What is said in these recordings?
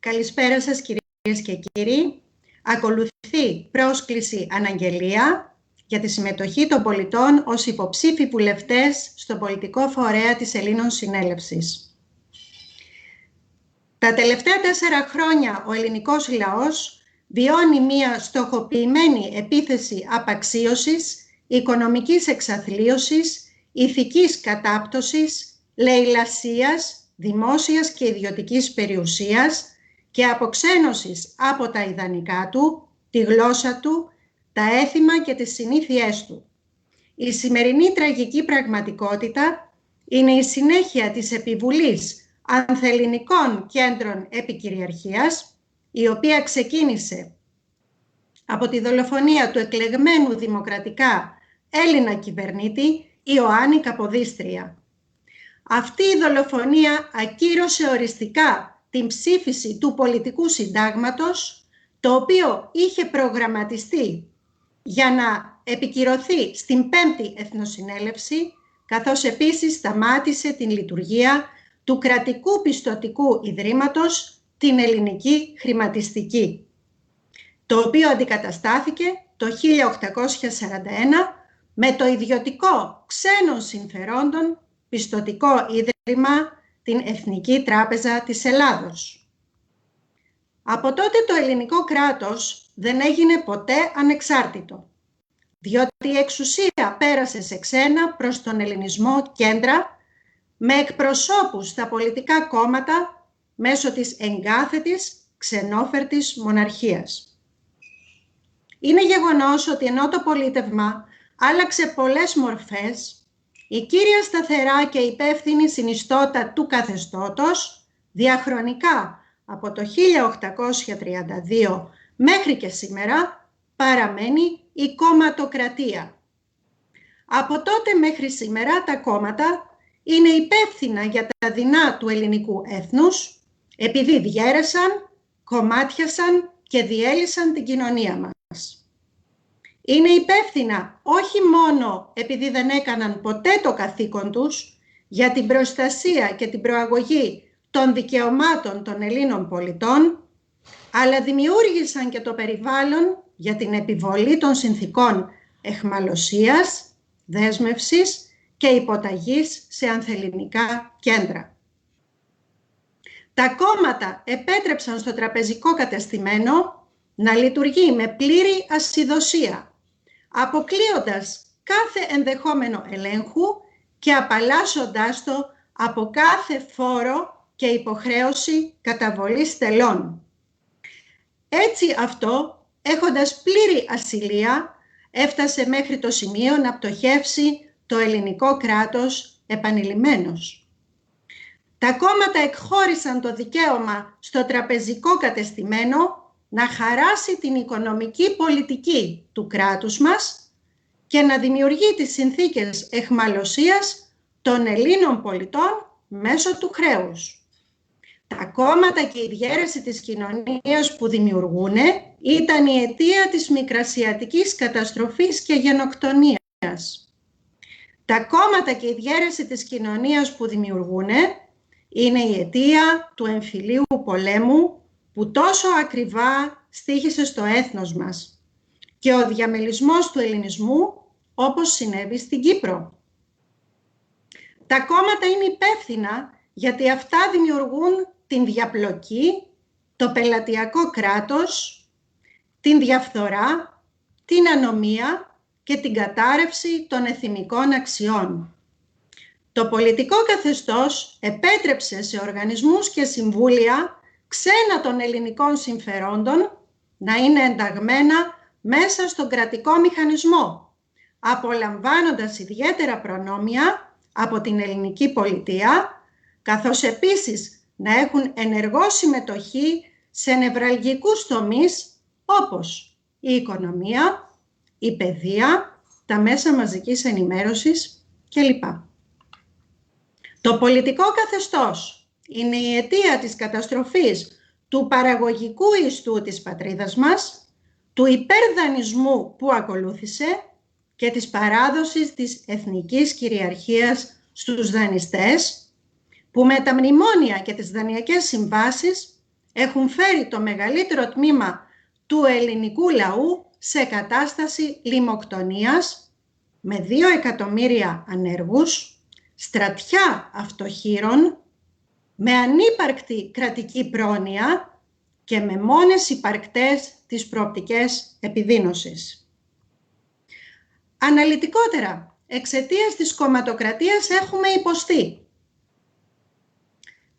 Καλησπέρα σας κυρίες και κύριοι. Ακολουθεί πρόσκληση αναγγελία για τη συμμετοχή των πολιτών ως υποψήφοι βουλευτές στο πολιτικό φορέα της Ελλήνων Συνέλευσης. Τα τελευταία 4 χρόνια ο ελληνικός λαός βιώνει μια στοχοποιημένη επίθεση απαξίωσης, οικονομικής εξαθλίωσης, ηθικής κατάπτωσης, λαιλασίας, δημόσιας και ιδιωτικής περιουσίας και αποξένωσης από τα ιδανικά του, τη γλώσσα του, τα έθιμα και τις συνήθειές του. Η σημερινή τραγική πραγματικότητα είναι η συνέχεια της επιβουλής ανθελληνικών κέντρων επικυριαρχίας, η οποία ξεκίνησε από τη δολοφονία του εκλεγμένου δημοκρατικά Έλληνα κυβερνήτη Ιωάννη Καποδίστρια. Αυτή η δολοφονία ακύρωσε οριστικά την ψήφιση του πολιτικού συντάγματος, το οποίο είχε προγραμματιστεί για να επικυρωθεί στην 5η Εθνοσυνέλευση, καθώς επίσης σταμάτησε την λειτουργία του κρατικού πιστωτικού ιδρύματος, την Ελληνική Χρηματιστική, το οποίο αντικαταστάθηκε το 1841 με το ιδιωτικό ξένων συμφερόντων πιστωτικό ίδρυμα, την Εθνική Τράπεζα της Ελλάδος. Από τότε το ελληνικό κράτος δεν έγινε ποτέ ανεξάρτητο, διότι η εξουσία πέρασε σε ξένα προς τον ελληνισμό κέντρα με εκπροσώπους στα πολιτικά κόμματα μέσω της εγκάθετης ξενόφερτης μοναρχίας. Είναι γεγονός ότι ενώ το πολίτευμα άλλαξε πολλές μορφές, η κύρια σταθερά και υπεύθυνη συνιστότα του καθεστώτος διαχρονικά από το 1832 μέχρι και σήμερα παραμένει η κομματοκρατία. Από τότε μέχρι σήμερα τα κόμματα είναι υπεύθυνα για τα δεινά του ελληνικού έθνους, επειδή διέρεσαν, κομμάτιασαν και διέλυσαν την κοινωνία μας. Είναι υπεύθυνα όχι μόνο επειδή δεν έκαναν ποτέ το καθήκον τους για την προστασία και την προαγωγή των δικαιωμάτων των Ελλήνων πολιτών, αλλά δημιούργησαν και το περιβάλλον για την επιβολή των συνθηκών εχμαλωσίας, δέσμευσης και υποταγής σε ανθελληνικά κέντρα. Τα κόμματα επέτρεψαν στο τραπεζικό κατεστημένο να λειτουργεί με πλήρη ασυδοσία, αποκλείοντας κάθε ενδεχόμενο ελέγχου και απαλλάσσοντάς το από κάθε φόρο και υποχρέωση καταβολής τελών. Έτσι αυτό, έχοντας πλήρη ασυλία, έφτασε μέχρι το σημείο να πτωχεύσει το ελληνικό κράτος επανειλημμένος. Τα κόμματα εκχώρησαν το δικαίωμα στο τραπεζικό κατεστημένο να χαράσει την οικονομική πολιτική του κράτους μας και να δημιουργεί τις συνθήκες εχμαλωσίας των Ελλήνων πολιτών μέσω του χρέους. Τα κόμματα και η διαίρεση της κοινωνίας που δημιουργούν ήταν η αιτία της μικρασιατικής καταστροφής και γενοκτονίας. Τα κόμματα και η διαίρεση της κοινωνίας που δημιουργούν είναι η αιτία του εμφυλίου πολέμου που τόσο ακριβά στοίχησε στο έθνος μας και ο διαμελισμός του ελληνισμού όπως συνέβη στην Κύπρο. Τα κόμματα είναι υπεύθυνα γιατί αυτά δημιουργούν την διαπλοκή, το πελατειακό κράτος, την διαφθορά, την ανομία και την κατάρρευση των εθνικών αξιών. Το πολιτικό καθεστώς επέτρεψε σε οργανισμούς και συμβούλια ξένα των ελληνικών συμφερόντων να είναι ενταγμένα μέσα στον κρατικό μηχανισμό, απολαμβάνοντας ιδιαίτερα προνόμια από την ελληνική πολιτεία, καθώς επίσης να έχουν ενεργό συμμετοχή σε νευραλγικούς τομείς όπως η οικονομία, η παιδεία, τα μέσα μαζικής ενημέρωσης κλπ. Το πολιτικό καθεστώς είναι η αιτία της καταστροφής του παραγωγικού ιστού της πατρίδας μας, του υπερδανισμού που ακολούθησε και της παράδοσης της εθνικής κυριαρχίας στους δανειστές, που με τα μνημόνια και τις δανειακές συμβάσεις έχουν φέρει το μεγαλύτερο τμήμα του ελληνικού λαού σε κατάσταση λιμοκτονίας, με 2 εκατομμύρια ανέργους, στρατιά αυτοχείρων, με ανύπαρκτη κρατική πρόνοια και με μόνες υπαρκτές τις προοπτικές επιδείνωσης. Αναλυτικότερα, εξαιτίας της κομματοκρατίας έχουμε υποστεί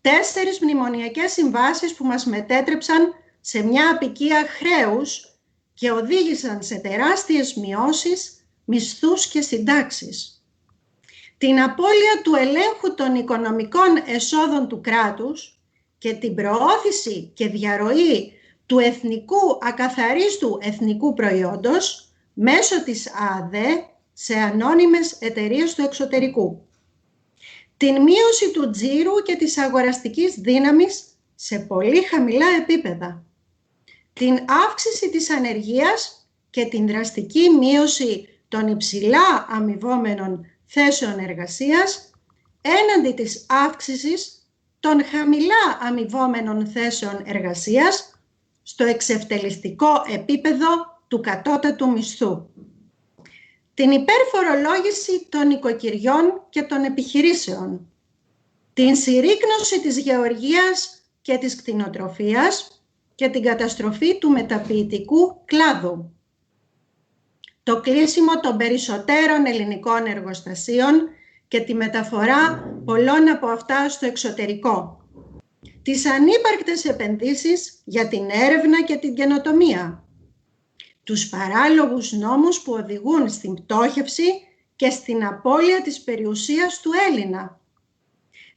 4 μνημονιακές συμβάσεις που μας μετέτρεψαν σε μια αποικία χρέους και οδήγησαν σε τεράστιες μειώσεις, μισθούς και συντάξεις. Την απώλεια του ελέγχου των οικονομικών εσόδων του κράτους και την προώθηση και διαρροή του ακαθαρίστου εθνικού προϊόντος μέσω της ΑΔΕ σε ανώνυμες εταιρείες του εξωτερικού. Την μείωση του τζίρου και της αγοραστικής δύναμης σε πολύ χαμηλά επίπεδα. Την αύξηση της ανεργίας και την δραστική μείωση των υψηλά αμοιβόμενων θέσεων εργασίας έναντι της αύξησης των χαμηλά αμοιβόμενων θέσεων εργασίας στο εξευτελιστικό επίπεδο του κατώτατου μισθού. Την υπερφορολόγηση των οικοκυριών και των επιχειρήσεων. Την συρρίκνωση της γεωργίας και της κτηνοτροφίας και την καταστροφή του μεταποιητικού κλάδου. Το κλείσιμο των περισσότερων ελληνικών εργοστασίων και τη μεταφορά πολλών από αυτά στο εξωτερικό. Τις ανύπαρκτες επενδύσεις για την έρευνα και την καινοτομία. Τους παράλογους νόμους που οδηγούν στην πτώχευση και στην απώλεια της περιουσίας του Έλληνα.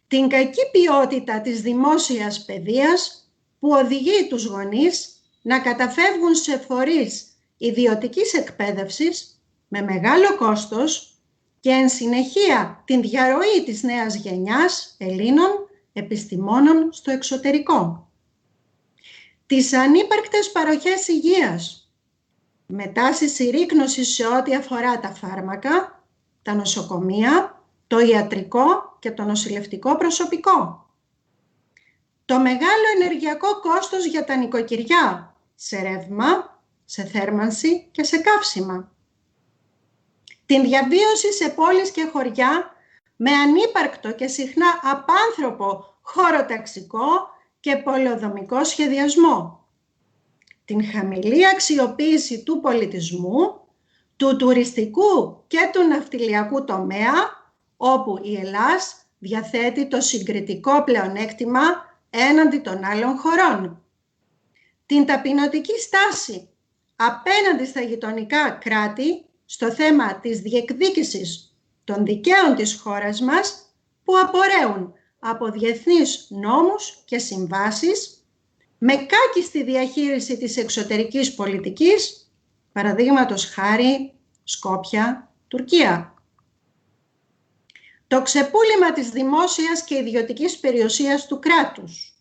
Την κακή ποιότητα της δημόσιας παιδείας που οδηγεί τους γονείς να καταφεύγουν σε φορείς ιδιωτικής εκπαίδευσης με μεγάλο κόστος και εν συνεχεία την διαρροή της νέας γενιάς Ελλήνων επιστημόνων στο εξωτερικό. Τις ανύπαρκτες παροχές υγείας, με τάση συρρίκνωσης σε ό,τι αφορά τα φάρμακα, τα νοσοκομεία, το ιατρικό και το νοσηλευτικό προσωπικό. Το μεγάλο ενεργειακό κόστος για τα νοικοκυριά, σε ρεύμα, σε θέρμανση και σε καύσιμα. Την διαβίωση σε πόλεις και χωριά με ανύπαρκτο και συχνά απάνθρωπο χωροταξικό και πολεοδομικό σχεδιασμό. Την χαμηλή αξιοποίηση του πολιτισμού, του τουριστικού και του ναυτιλιακού τομέα, όπου η Ελλάς διαθέτει το συγκριτικό πλεονέκτημα έναντι των άλλων χωρών. Την ταπεινωτική στάση απέναντι στα γειτονικά κράτη στο θέμα της διεκδίκησης των δικαίων της χώρας μας που απορρέουν από διεθνείς νόμους και συμβάσεις με κάκιστη διαχείριση της εξωτερικής πολιτικής, παραδείγματος χάρη Σκόπια, Τουρκία. Το ξεπούλημα της δημόσιας και ιδιωτικής περιουσίας του κράτους,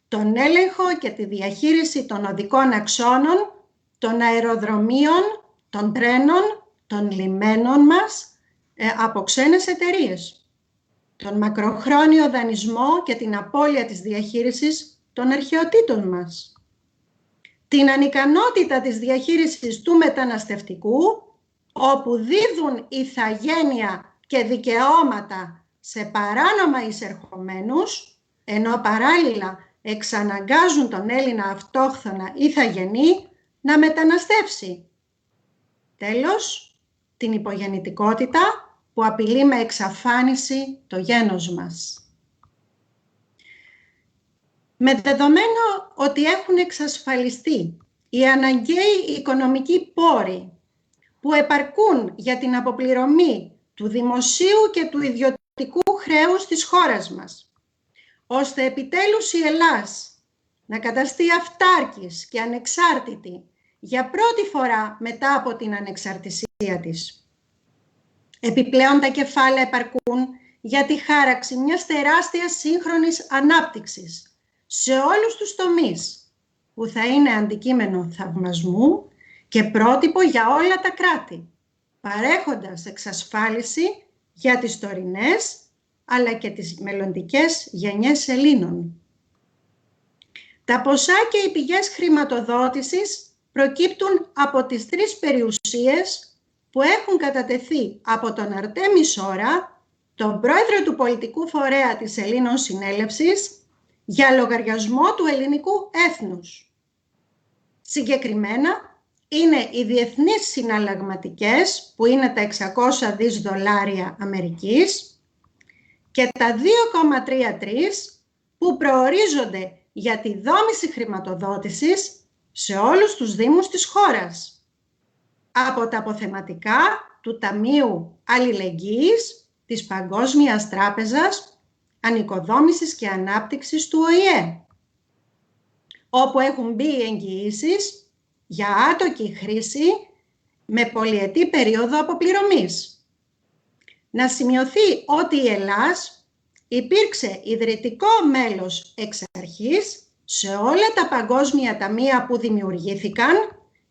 τον έλεγχο και τη διαχείριση των οδικών αξώνων, των αεροδρομίων, των τρένων, των λιμένων μας από ξένες εταιρείες, τον μακροχρόνιο δανεισμό και την απώλεια της διαχείρισης των αρχαιοτήτων μας, την ανικανότητα της διαχείρισης του μεταναστευτικού, όπου δίδουν ηθαγένεια και δικαιώματα σε παράνομα εισερχομένους, ενώ παράλληλα εξαναγκάζουν τον Έλληνα αυτόχθονα ηθαγενή να μεταναστεύσει. Τέλος, την υπογεννητικότητα που απειλεί με εξαφάνιση το γένος μας. Με δεδομένο ότι έχουν εξασφαλιστεί οι αναγκαίοι οικονομικοί πόροι που επαρκούν για την αποπληρωμή του δημοσίου και του ιδιωτικού χρέους της χώρας μας, ώστε επιτέλους η Ελλάς να καταστεί αυτάρκης και ανεξάρτητη για πρώτη φορά μετά από την ανεξαρτησία της. Επιπλέον τα κεφάλαια επαρκούν για τη χάραξη μιας τεράστιας σύγχρονης ανάπτυξης σε όλους τους τομείς, που θα είναι αντικείμενο θαυμασμού και πρότυπο για όλα τα κράτη, παρέχοντας εξασφάλιση για τις τωρινές αλλά και τις μελλοντικές γενιές Ελλήνων. Τα ποσά και οι πηγές χρηματοδότησης προκύπτουν από τις τρεις περιουσίες που έχουν κατατεθεί από τον Αρτέμι Σόρα, τον πρόεδρο του πολιτικού φορέα της Ελλήνων Συνέλευσης, για λογαριασμό του ελληνικού έθνους. Συγκεκριμένα, είναι οι διεθνείς συναλλαγματικές, που είναι τα 600 δις δολάρια Αμερικής, και τα 2,33 που προορίζονται για τη δόμηση χρηματοδότησης σε όλους τους δήμους της χώρας, από τα αποθεματικά του Ταμείου Αλληλεγγύης της Παγκόσμιας Τράπεζας Ανοικοδόμησης και Ανάπτυξης του ΟΗΕ, όπου έχουν μπει οι εγγυήσεις για άτοκη χρήση με πολυετή περίοδο αποπληρωμής. Να σημειωθεί ότι η Ελλάς υπήρξε ιδρυτικό μέλος εξ αρχής σε όλα τα παγκόσμια ταμεία που δημιουργήθηκαν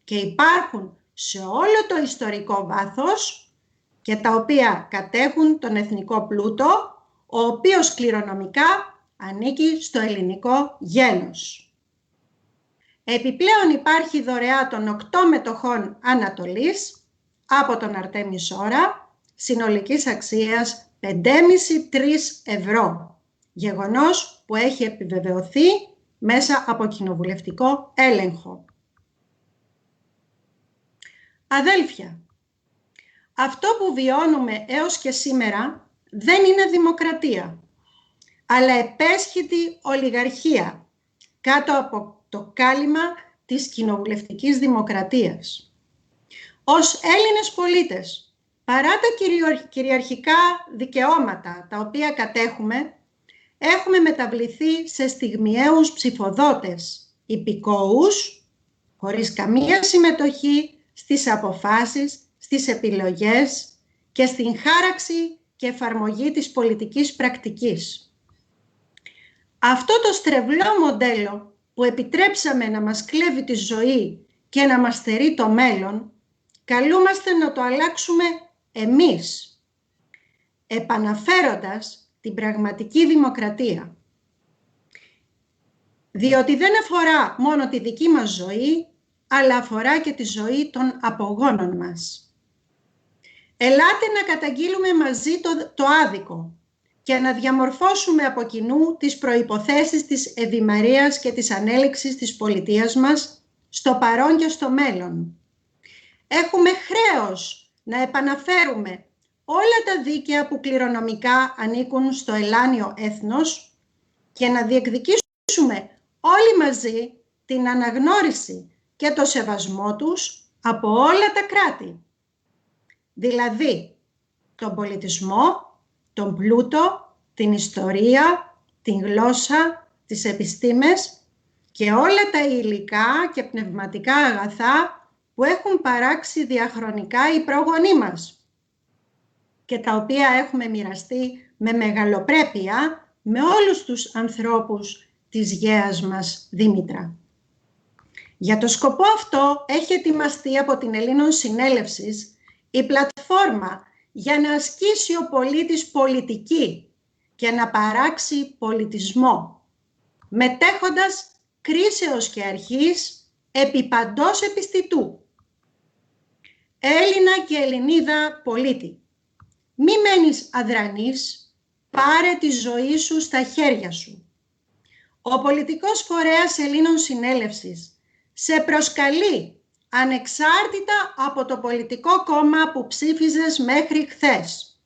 και υπάρχουν σε όλο το ιστορικό βάθος και τα οποία κατέχουν τον εθνικό πλούτο, ο οποίος κληρονομικά ανήκει στο ελληνικό γένος. Επιπλέον υπάρχει δωρεά των 8 μετοχών Ανατολής από τον Αρτέμι Σόρα, συνολικής αξίας 5,5-3 ευρώ, γεγονός που έχει επιβεβαιωθεί μέσα από κοινοβουλευτικό έλεγχο. Αδέλφια, αυτό που βιώνουμε έως και σήμερα δεν είναι δημοκρατία, αλλά επέσχυτη ολιγαρχία κάτω από το κάλυμα της κοινοβουλευτικής δημοκρατίας. Ως Έλληνες πολίτες, παρά τα κυριαρχικά δικαιώματα τα οποία κατέχουμε, έχουμε μεταβληθεί σε στιγμιαίους ψηφοδότες, υπηκόους, χωρίς καμία συμμετοχή στις αποφάσεις, στις επιλογές και στην χάραξη και εφαρμογή της πολιτικής πρακτικής. Αυτό το στρεβλό μοντέλο που επιτρέψαμε να μας κλέβει τη ζωή και να μας στερεί το μέλλον, καλούμαστε να το αλλάξουμε εμείς, επαναφέροντας την πραγματική δημοκρατία. Διότι δεν αφορά μόνο τη δική μας ζωή, αλλά αφορά και τη ζωή των απογόνων μας. Ελάτε να καταγγείλουμε μαζί το άδικο και να διαμορφώσουμε από κοινού τις προϋποθέσεις της ευημερίας και της ανέλυξης της πολιτείας μας στο παρόν και στο μέλλον. Έχουμε χρέος να επαναφέρουμε όλα τα δίκαια που κληρονομικά ανήκουν στο ελάνιο έθνος και να διεκδικήσουμε όλοι μαζί την αναγνώριση και το σεβασμό τους από όλα τα κράτη. Δηλαδή, τον πολιτισμό, τον πλούτο, την ιστορία, την γλώσσα, τις επιστήμες και όλα τα υλικά και πνευματικά αγαθά που έχουν παράξει διαχρονικά οι πρόγονοί μας και τα οποία έχουμε μοιραστεί με μεγαλοπρέπεια με όλους τους ανθρώπους της γέας μας Δήμητρα. Για το σκοπό αυτό έχει ετοιμαστεί από την Ελλήνων Συνέλευσης η πλατφόρμα για να ασκήσει ο πολίτης πολιτική και να παράξει πολιτισμό, μετέχοντας κρίσεως και αρχής επί παντός επιστητού. Έλληνα και Ελληνίδα πολίτη, μη μένεις αδρανής, πάρε τη ζωή σου στα χέρια σου. Ο πολιτικός φορέας Ελλήνων Συνέλευσης σε προσκαλεί ανεξάρτητα από το πολιτικό κόμμα που ψήφιζες μέχρι χθες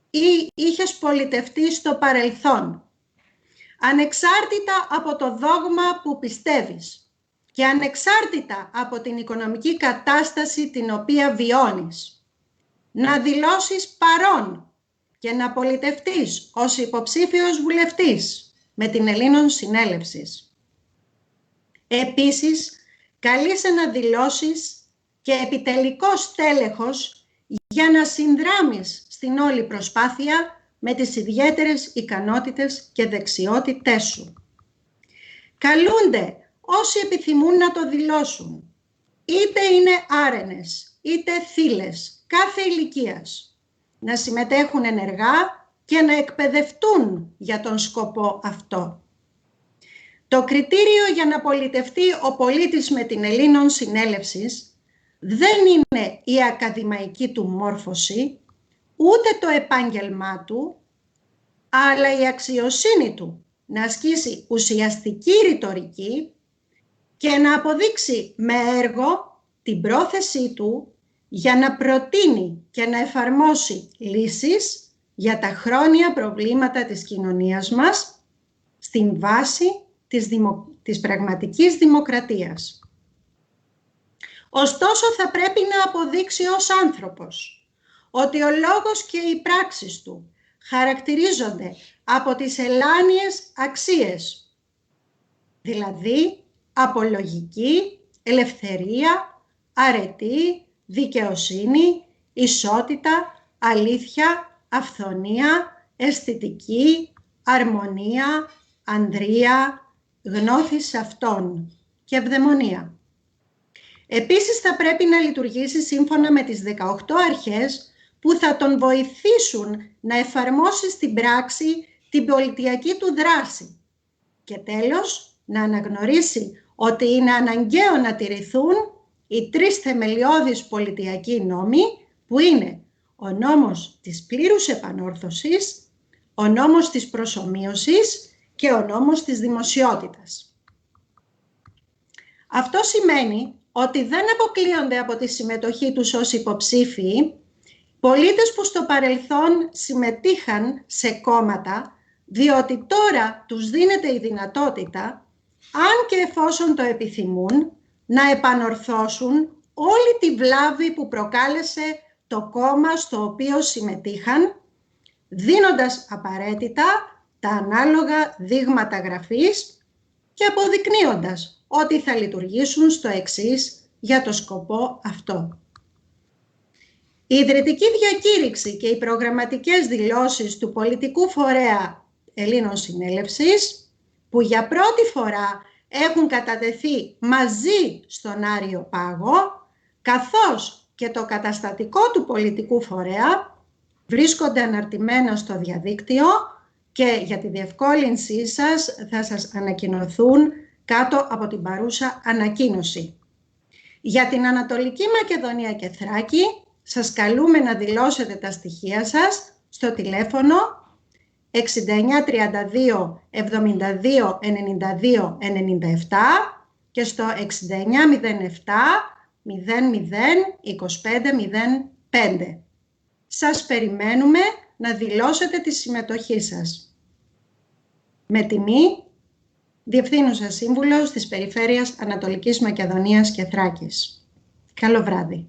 ή είχες πολιτευτεί στο παρελθόν, ανεξάρτητα από το δόγμα που πιστεύεις και ανεξάρτητα από την οικονομική κατάσταση την οποία βιώνεις, να δηλώσεις παρόν και να πολιτευτείς ως υποψήφιος βουλευτής με την Ελλήνων Συνέλευσης. Επίσης, καλείσαι να δηλώσεις και επιτελικός τέλεχος για να συνδράμεις στην όλη προσπάθεια με τις ιδιαίτερες ικανότητες και δεξιότητές σου. Καλούνται όσοι επιθυμούν να το δηλώσουν, είτε είναι άρενες, είτε θύλες, κάθε ηλικίας, να συμμετέχουν ενεργά και να εκπαιδευτούν για τον σκοπό αυτό. Το κριτήριο για να πολιτευτεί ο πολίτης με την Ελλήνων συνέλευσης δεν είναι η ακαδημαϊκή του μόρφωση, ούτε το επάγγελμά του, αλλά η αξιοσύνη του να ασκήσει ουσιαστική ρητορική και να αποδείξει με έργο την πρόθεσή του για να προτείνει και να εφαρμόσει λύσεις για τα χρόνια προβλήματα της κοινωνίας μας στην βάση της πραγματικής δημοκρατίας. Ωστόσο, θα πρέπει να αποδείξει ως άνθρωπος ότι ο λόγος και οι πράξεις του χαρακτηρίζονται από τις ελάνιες αξίες, δηλαδή από λογική, ελευθερία, αρετή, δικαιοσύνη, ισότητα, αλήθεια, αυθονία, αισθητική, αρμονία, ανδρεία, γνώθης αυτών και ευδαιμονία. Επίσης θα πρέπει να λειτουργήσει σύμφωνα με τις 18 αρχές που θα τον βοηθήσουν να εφαρμόσει στην πράξη την πολιτιακή του δράση. Και τέλος, να αναγνωρίσει ότι είναι αναγκαίο να τηρηθούν οι 3 θεμελιώδεις πολιτιακοί νόμοι, που είναι ο νόμος της πλήρους επανόρθωσης, ο νόμος της προσομοίωσης και ο νόμος της δημοσιότητας. Αυτό σημαίνει ότι δεν αποκλείονται από τη συμμετοχή τους ως υποψήφιοι πολίτες που στο παρελθόν συμμετείχαν σε κόμματα, διότι τώρα τους δίνεται η δυνατότητα, αν και εφόσον το επιθυμούν, να επανορθώσουν όλη τη βλάβη που προκάλεσε το κόμμα στο οποίο συμμετείχαν, δίνοντας απαραίτητα τα ανάλογα δείγματα γραφής και αποδεικνύοντας ότι θα λειτουργήσουν στο εξής για το σκοπό αυτό. Η ιδρυτική διακήρυξη και οι προγραμματικές δηλώσεις του πολιτικού φορέα Ελλήνων Συνέλευσης, που για πρώτη φορά έχουν κατατεθεί μαζί στον Άριο Πάγο, καθώς και το καταστατικό του πολιτικού φορέα, βρίσκονται αναρτημένα στο διαδίκτυο και για τη διευκόλυνσή σας θα σας ανακοινωθούν κάτω από την παρούσα ανακοίνωση. Για την Ανατολική Μακεδονία και Θράκη, σας καλούμε να δηλώσετε τα στοιχεία σας στο τηλέφωνο 69 32 72 92 97 και στο 69 07 00 25 05. Σας περιμένουμε να δηλώσετε τη συμμετοχή σας. Με τιμή, Διευθύνουσα Σύμβουλος της Περιφέρειας Ανατολικής Μακεδονίας και Θράκης. Καλό βράδυ.